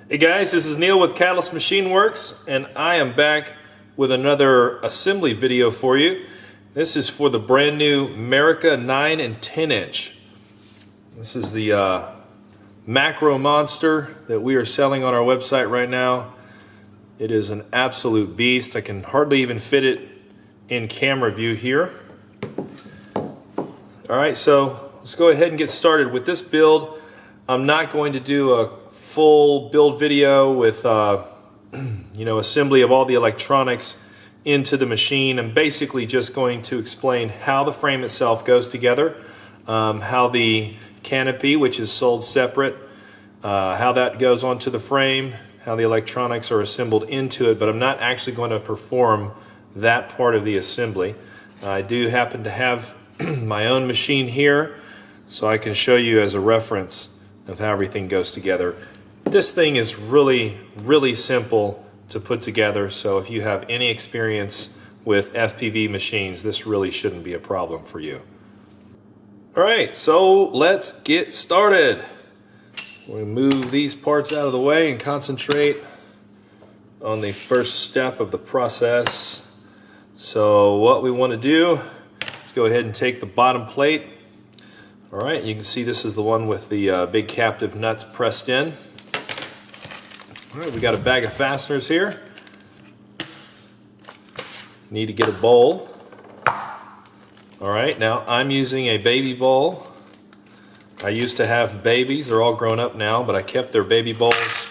Hey guys, this is Neil with Catalyst Machine Works, and I am back with another assembly video for you. This is for the brand new Merica 9 and 10 inch. This is the macro monster that we are selling on our website right now. It is an absolute beast. I can hardly even fit it in camera view here. Alright, so let's go ahead and get started with this build. I'm not going to do a full build video with assembly of all the electronics into the machine. I'm basically just going to explain how the frame itself goes together, how the canopy, which is sold separate, how that goes onto the frame, how the electronics are assembled into it, but I'm not actually going to perform that part of the assembly. I do happen to have my own machine here, so I can show you as a reference of how everything goes together. This thing is really simple to put together, so if you have any experience with FPV machines, this really shouldn't be a problem for you. Alright, so let's get started. We'll move these parts out of the way and concentrate on the first step of the process. So what we want to do is go ahead and take the bottom plate. Alright, you can see this is the one with the big captive nuts pressed in. Alright, we got a bag of fasteners here. Need to get a bowl. Alright, now I'm using a baby bowl. I used to have babies, they're all grown up now, but I kept their baby bowls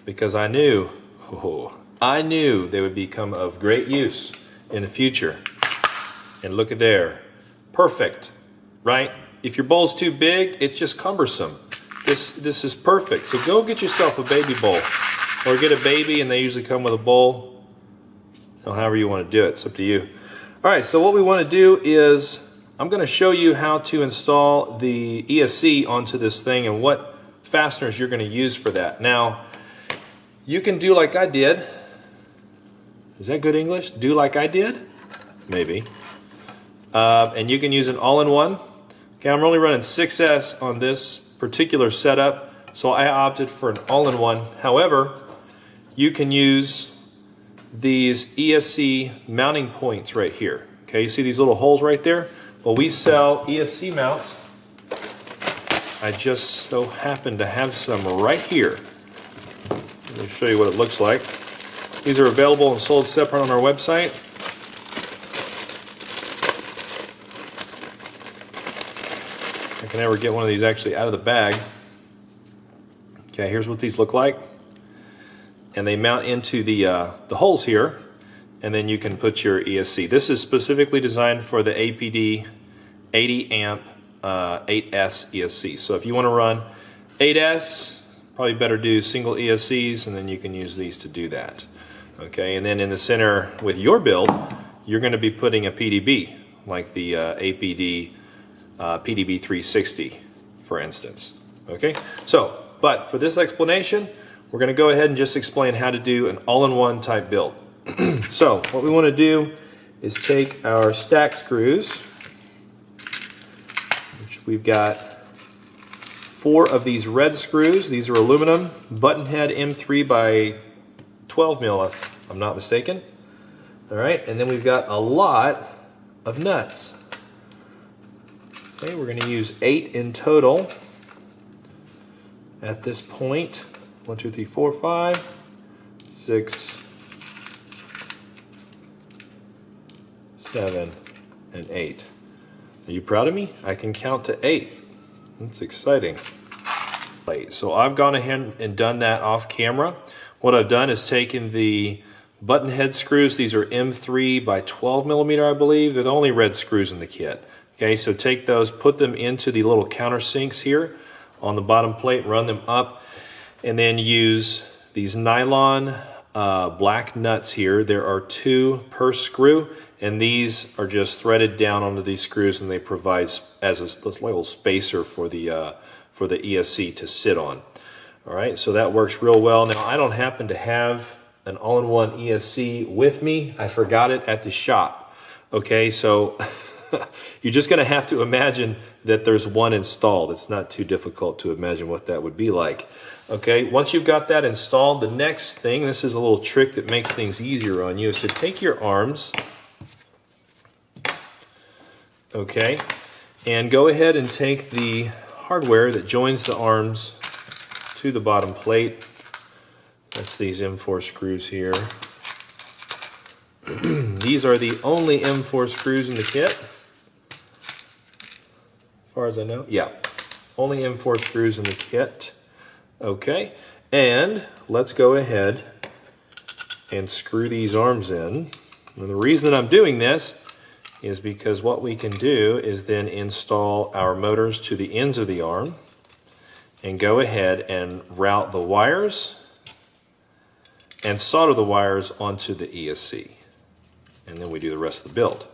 because I knew they would become of great use in the future. And look at there. Perfect, right? If your bowl's too big, it's just cumbersome. This is perfect. So go get yourself a baby bowl. Or get a baby, and they usually come with a bowl. However you want to do it, it's up to you. Alright, so what we want to do is, I'm going to show you how to install the ESC onto this thing and what fasteners you're going to use for that. Now, you can do like I did. Is that good English? Do like I did? Maybe. And you can use an all-in-one. Okay, I'm only running 6S on this particular setup, so I opted for an all-in-one. However, you can use these ESC mounting points right here. Okay, you see these little holes right there? Well, we sell ESC mounts. I just so happen to have some right here. Let me show you what it looks like. These are available and sold separate on our website. I can never get one of these actually out of the bag. Okay, here's what these look like. And they mount into the holes here, and then you can put your ESC. This is specifically designed for the APD 80 amp 8S ESC. So if you want to run 8S, probably better do single ESCs, and then you can use these to do that. Okay, and then in the center with your build, you're going to be putting a PDB, like the APD PDB 360, for instance. Okay, so, but for this explanation, we're going to go ahead and just explain how to do an all-in-one type build. So what we want to do is take our stack screws, which we've got 4 of these red screws. These are aluminum, button head M3 by 12 mil if I'm not mistaken. Alright, and then we've got a lot of nuts. Okay, we're going to use 8 in total at this point. 1, 2, 3, 4, 5, 6, 7, and 8. Are you proud of me? I can count to 8. That's exciting. So I've gone ahead and done that off camera. What I've done is taken the button head screws. These are M3 by 12 millimeter, I believe. They're the only red screws in the kit. Okay, so take those, put them into the little countersinks here on the bottom plate, run them up, and then use these nylon black nuts here. There are 2 per screw, and these are just threaded down onto these screws, and they provide as a little spacer for the ESC to sit on. All right, so that works real well. Now, I don't happen to have an all-in-one ESC with me. I forgot it at the shop. Okay, so You're just going to have to imagine that there's one installed. It's not too difficult to imagine what that would be like. Okay, once you've got that installed, the next thing, this is a little trick that makes things easier on you, is to take your arms, okay, and go ahead and take the hardware that joins the arms to the bottom plate. That's these M4 screws here. These are the only M4 screws in the kit, as far as I know. Yeah, only M4 screws in the kit. Okay, and let's go ahead and screw these arms in. And the reason that I'm doing this is because what we can do is then install our motors to the ends of the arm and go ahead and route the wires and solder the wires onto the ESC. And then we do the rest of the build.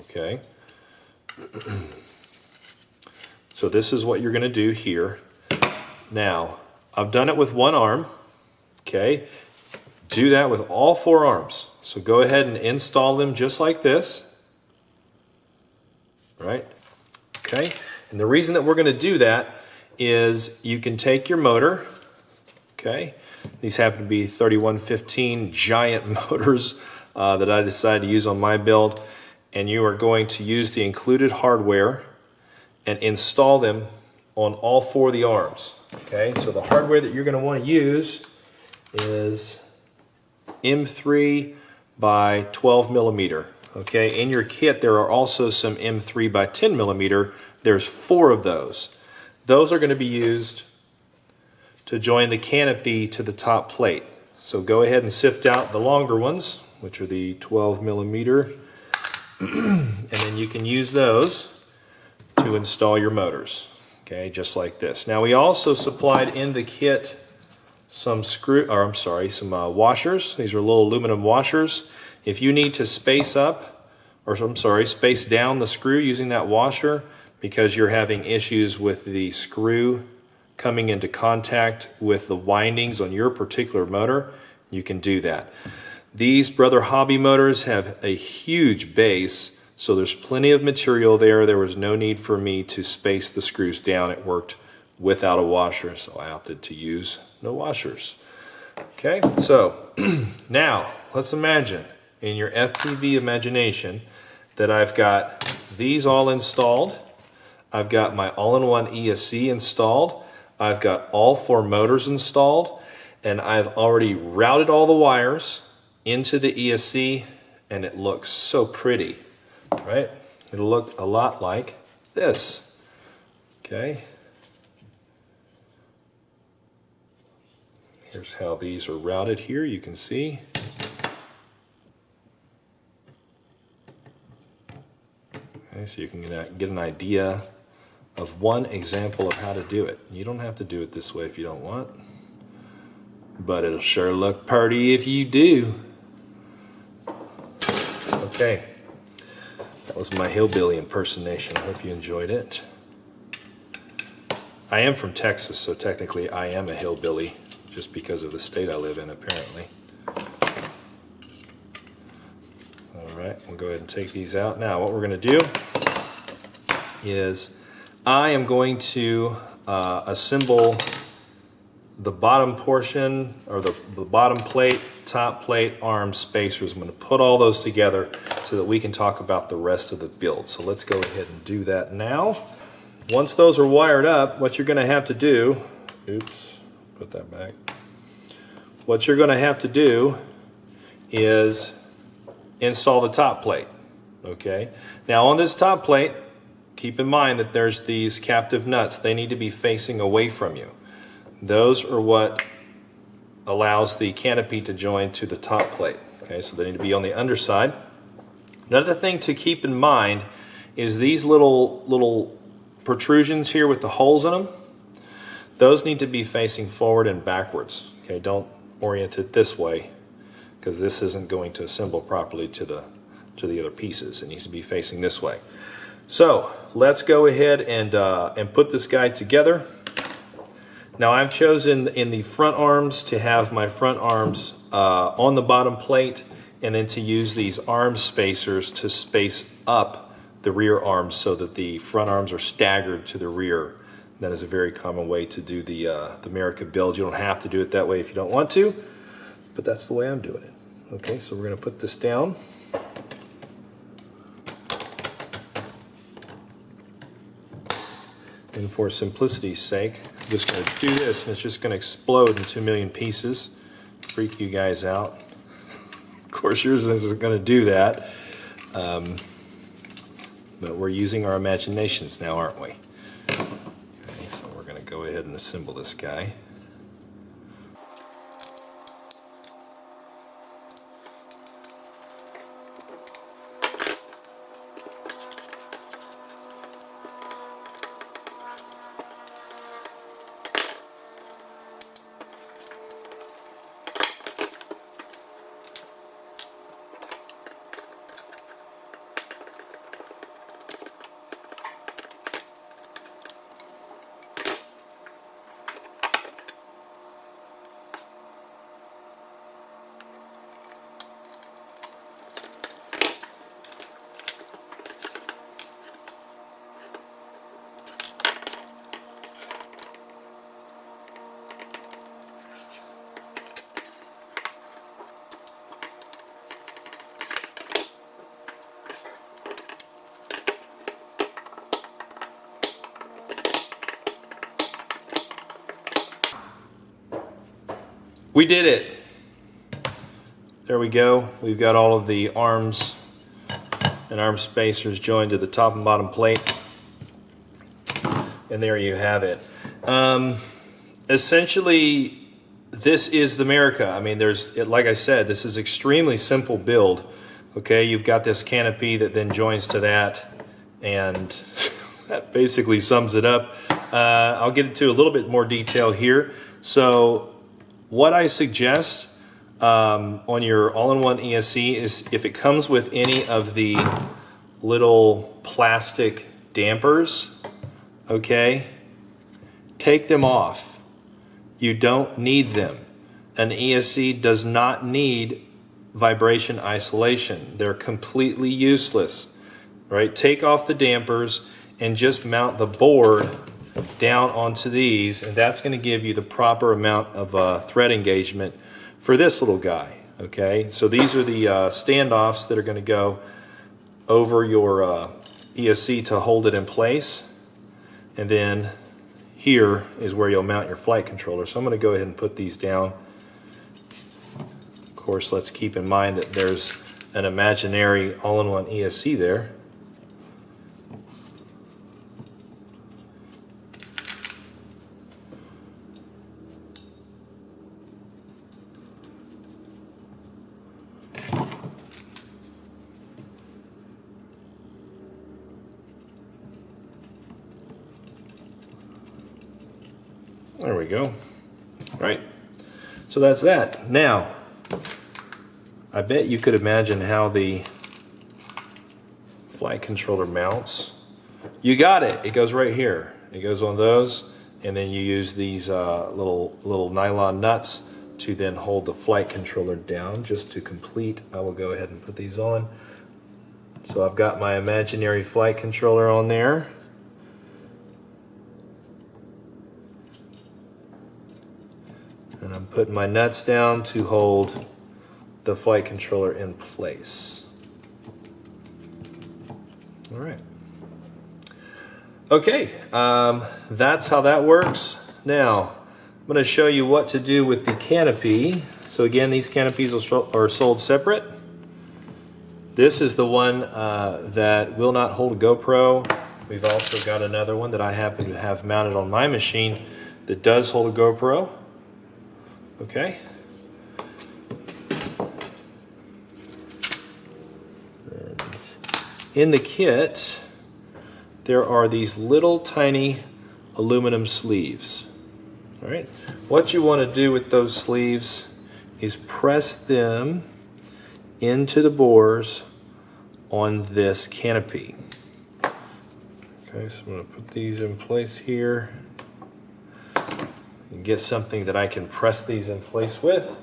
Okay. So this is what you're going to do here. Now, I've done it with one arm. Okay. Do that with all four arms. So go ahead and install them just like this. Right? Okay. And the reason that we're going to do that is you can take your motor. Okay. These happen to be 3115 giant motors that I decided to use on my build. And you are going to use the included hardware and install them on all four of the arms. Okay, so the hardware that you're going to want to use is M3 by 12 millimeter. Okay, in your kit there are also some M3 by 10 millimeter. There's 4 of those. Those are going to be used to join the canopy to the top plate. So go ahead and sift out the longer ones, which are the 12 millimeter, and then you can use those to install your motors. Okay, just like this. Now we also supplied in the kit some washers. These are little aluminum washers. If you need to space up, space down the screw using that washer because you're having issues with the screw coming into contact with the windings on your particular motor, you can do that. These Brother Hobby motors have a huge base, so there's plenty of material there. There was no need for me to space the screws down. It worked without a washer, so I opted to use no washers. Okay, so now let's imagine in your FPV imagination that I've got these all installed. I've got my all-in-one ESC installed. I've got all 4 motors installed, and I've already routed all the wires into the ESC, and it looks so pretty, right? It'll look a lot like this, okay? Here's how these are routed here, you can see. Okay, so you can get an idea of one example of how to do it. You don't have to do it this way if you don't want, but it'll sure look pretty if you do. Okay, that was my hillbilly impersonation. I hope you enjoyed it. I am from Texas, so technically I am a hillbilly just because of the state I live in, apparently. All right, we'll go ahead and take these out. Now, what we're going to do is I am going to assemble the bottom portion, or the bottom plate, top plate, arm spacers. I'm going to put all those together so that we can talk about the rest of the build. So let's go ahead and do that now. Once those are wired up, what you're going to have to do, oops, put that back. What you're going to have to do is install the top plate, okay? Now on this top plate, keep in mind that there's these captive nuts. They need to be facing away from you. Those are what allows the canopy to join to the top plate. Okay, so they need to be on the underside. Another thing to keep in mind is these little protrusions here with the holes in them. Those need to be facing forward and backwards. Okay, don't orient it this way because this isn't going to assemble properly to the other pieces. It needs to be facing this way. So let's go ahead and put this guy together. Now I've chosen in the front arms to have my front arms on the bottom plate and then to use these arm spacers to space up the rear arms so that the front arms are staggered to the rear. That is a very common way to do the Merica build. You don't have to do it that way if you don't want to, but that's the way I'm doing it. Okay, so we're going to put this down. And for simplicity's sake, I'm just going to do this, and it's just going to explode in 2 million pieces. Freak you guys out. Of course, yours isn't going to do that. But we're using our imaginations now, aren't we? Okay, so we're going to go ahead and assemble this guy. We did it. There we go. We've got all of the arms and arm spacers joined to the top and bottom plate. And there you have it. Essentially, this is the Merica. I mean, like I said, this is extremely simple build. Okay, you've got this canopy that then joins to that, and that basically sums it up. I'll get into a little bit more detail here. So what I suggest on your all-in-one ESC is if it comes with any of the little plastic dampers, okay, take them off. You don't need them. An ESC does not need vibration isolation. They're completely useless, right? Take off the dampers and just mount the board down onto these, and that's going to give you the proper amount of thread engagement for this little guy. Okay, so these are the standoffs that are going to go over your ESC to hold it in place, and then here is where you'll mount your flight controller. So I'm going to go ahead and put these down. Of course, let's keep in mind that there's an imaginary all-in-one ESC there. There we go. Right. So that's that. Now, I bet you could imagine how the flight controller mounts. You got it. It goes right here. It goes on those, and then you use these little nylon nuts to then hold the flight controller down. Just to complete, I will go ahead and put these on. So I've got my imaginary flight controller on there. And I'm putting my nuts down to hold the flight controller in place. All right. Okay, that's how that works. Now, I'm going to show you what to do with the canopy. So again, these canopies are sold separate. This is the one that will not hold a GoPro. We've also got another one that I happen to have mounted on my machine that does hold a GoPro. Okay. And in the kit, there are these little tiny aluminum sleeves. All right. What you want to do with those sleeves is press them into the bores on this canopy. Okay, so I'm going to put these in place here. And get something that I can press these in place with.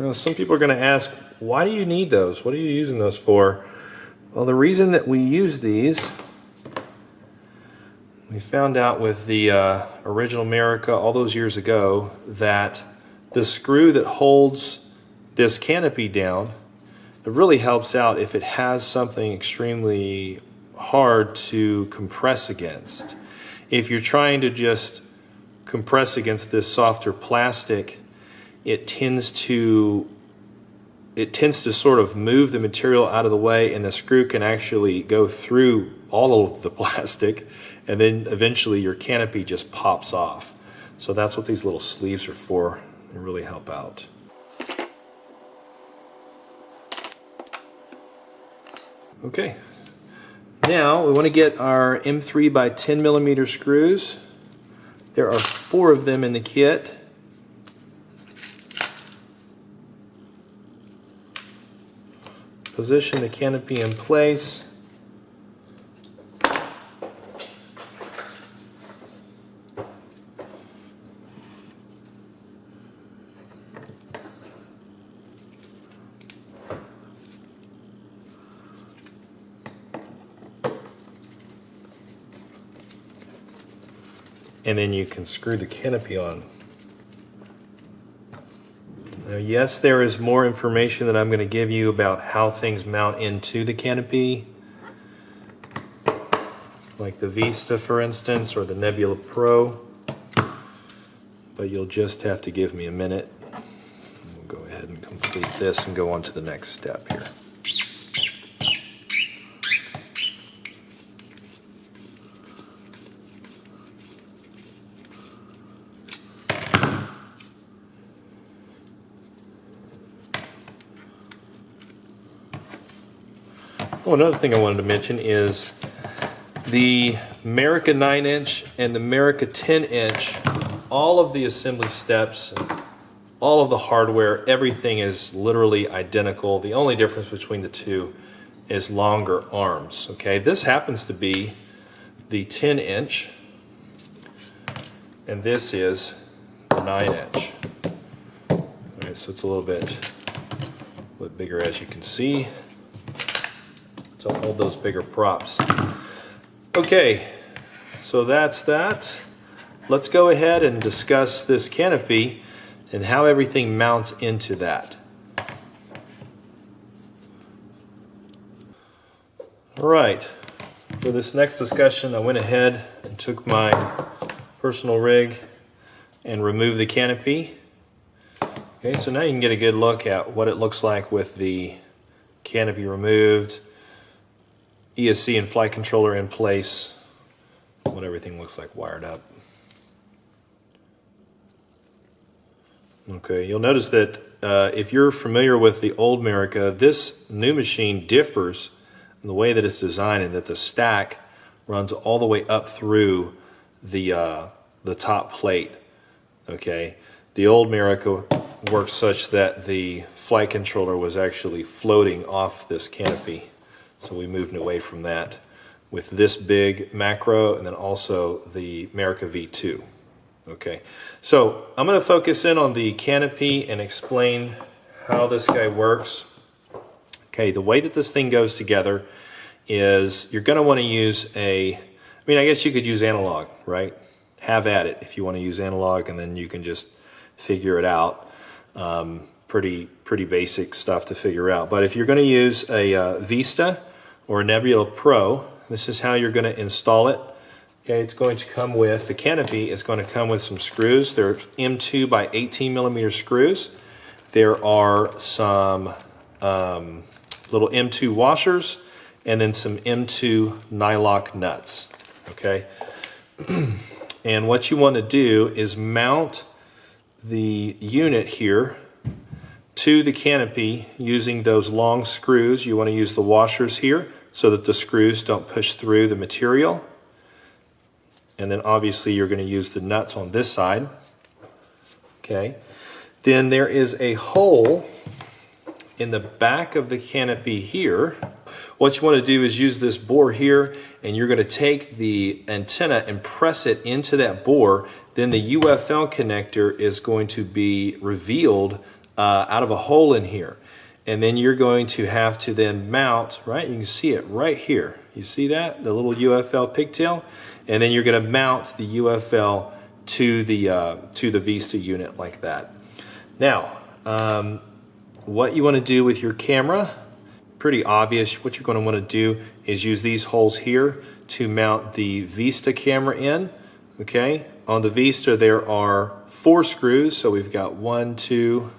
Now, some people are going to ask, why do you need those? What are you using those for? Well, the reason that we use these, we found out with the original Merica all those years ago that the screw that holds this canopy down, it really helps out if it has something extremely hard to compress against. If you're trying to just compress against this softer plastic, it tends to sort of move the material out of the way, and the screw can actually go through all of the plastic, and then eventually your canopy just pops off. So that's what these little sleeves are for. They really help out. Okay, now we want to get our M3 by 10 millimeter screws. There are 4 of them in the kit. Position the canopy in place. And then you can screw the canopy on. Now, yes, there is more information that I'm going to give you about how things mount into the canopy, like the Vista, for instance, or the Nebula Pro, but you'll just have to give me a minute. We'll go ahead and complete this and go on to the next step here. Oh, another thing I wanted to mention is the Merica 9-inch and the Merica 10-inch, all of the assembly steps, all of the hardware, everything is literally identical. The only difference between the two is longer arms. Okay, this happens to be the 10-inch, and this is the 9-inch. All right, so it's a little bit bigger, as you can see. So hold those bigger props. Okay, so that's that. Let's go ahead and discuss this canopy and how everything mounts into that. All right, for this next discussion, I went ahead and took my personal rig and removed the canopy. Okay, so now you can get a good look at what it looks like with the canopy removed, ESC and flight controller in place, what everything looks like wired up. Okay, you'll notice that if you're familiar with the old Merica, this new machine differs in the way that it's designed, and that the stack runs all the way up through the top plate. Okay, the old Merica worked such that the flight controller was actually floating off this canopy. So we moved away from that with this big macro, and then also the Merica V2. Okay, so I'm going to focus in on the canopy and explain how this guy works. Okay, the way that this thing goes together is you're going to want to use I guess you could use analog, right? Have at it if you want to use analog, and then you can just figure it out. Pretty basic stuff to figure out. But if you're going to use a Vista or a Nebula Pro, this is how you're going to install it. Okay, it's going to come with, the canopy is going to come with some screws. They're M2 by 18 millimeter screws. There are some little M2 washers, and then some M2 nylock nuts. Okay, and what you want to do is mount the unit here to the canopy using those long screws. You want to use the washers here so that the screws don't push through the material. And then obviously you're going to use the nuts on this side. Okay. Then there is a hole in the back of the canopy here. What you want to do is use this bore here, and you're going to take the antenna and press it into that bore. Then the UFL connector is going to be revealed out of a hole in here. And then you're going to have to then mount, right? You can see it right here. You see that? The little UFL pigtail? And then you're going to mount the UFL to the Vista unit like that. Now, what you want to do with your camera, pretty obvious. What you're going to want to do is use these holes here to mount the Vista camera in. Okay, on the Vista there are 4 screws, so we've got 1, 2,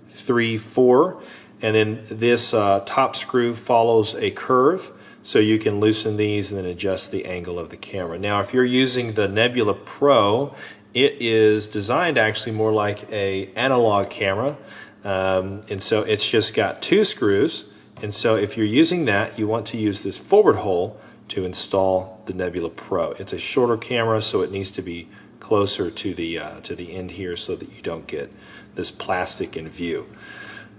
3, 4, and then this top screw follows a curve, so you can loosen these and then adjust the angle of the camera. Now, if you're using the Nebula Pro, it is designed actually more like a analog camera, and so it's just got 2 screws. And so if you're using that, you want to use this forward hole to install the Nebula Pro. It's a shorter camera, so it needs to be closer to the end here so that you don't get this plastic in view.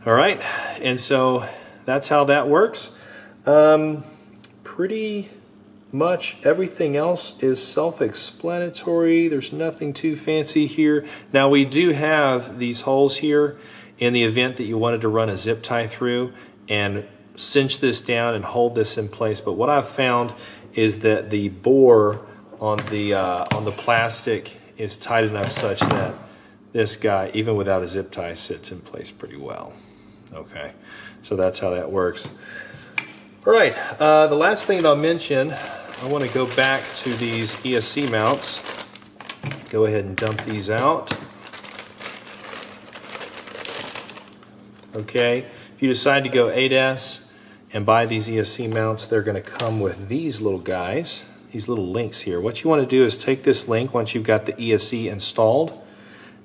All right, and so that's how that works. Pretty much everything else is self-explanatory. There's nothing too fancy here. Now we do have these holes here in the event that you wanted to run a zip tie through and cinch this down and hold this in place. But what I've found is that the bore on the plastic is tight enough such that this guy, even without a zip tie, sits in place pretty well. Okay, so that's how that works. All right, the last thing that I'll mention, I want to go back to these ESC mounts. Go ahead and dump these out. Okay, if you decide to go 8S and buy these ESC mounts, they're going to come with these little guys, these little links here. What you want to do is take this link once you've got the ESC installed,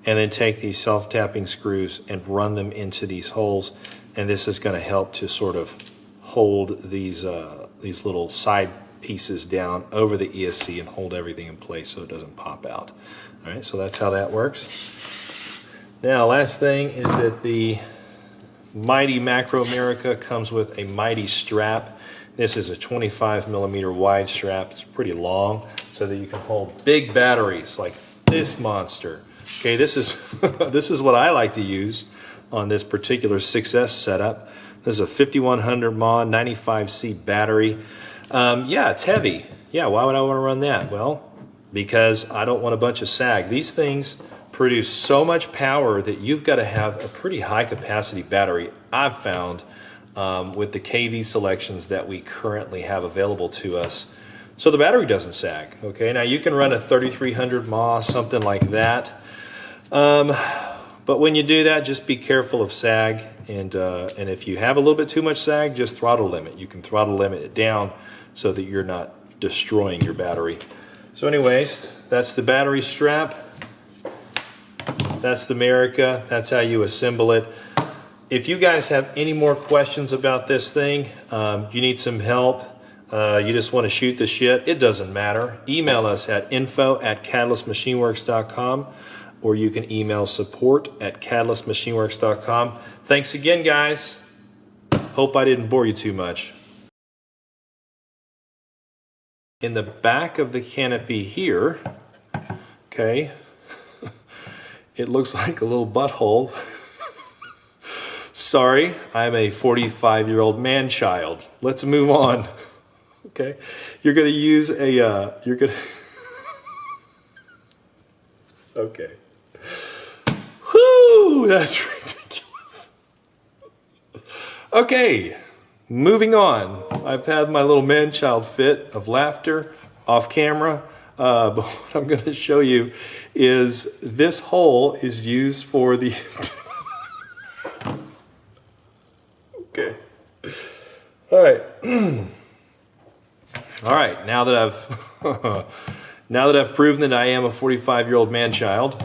and then take these self-tapping screws and run them into these holes, and this is going to help to sort of hold these little side pieces down over the ESC and hold everything in place so it doesn't pop out. All right, so that's how that works. Now, last thing is that the Mighty Macro Merica comes with a Mighty strap. This is a 25mm wide strap. It's pretty long so that you can hold big batteries like this monster. Okay, this is this is what I like to use on this particular 6S setup. This is a 5100 mAh 95C battery. Yeah, it's heavy. Yeah, why would I want to run that? Well, because I don't want a bunch of sag. These things produce so much power that you've got to have a pretty high capacity battery, I've found, with the KV selections that we currently have available to us. So the battery doesn't sag. Okay, now you can run a 3300 mAh, something like that. But when you do that, just be careful of sag, and if you have a little bit too much sag, just throttle limit. You can throttle limit it down so that you're not destroying your battery. So anyways, that's the battery strap. That's the Merica. That's how you assemble it. If you guys have any more questions about this thing, you need some help, you just want to shoot the shit, it doesn't matter. Email us at info@catalystmachineworks.com, or you can email support@catalystmachineworks.com. Thanks again, guys. Hope I didn't bore you too much. In the back of the Canopy here, okay, it looks like a little butthole. Sorry, I'm a 45-year-old man-child. Let's move on. Okay, you're gonna use a, okay. Whoo, that's ridiculous. Okay, moving on. I've had my little man-child fit of laughter off camera, but what I'm gonna show you is this hole is used for the, okay. All right. All right, now that I've proven that I am a 45-year-old man-child,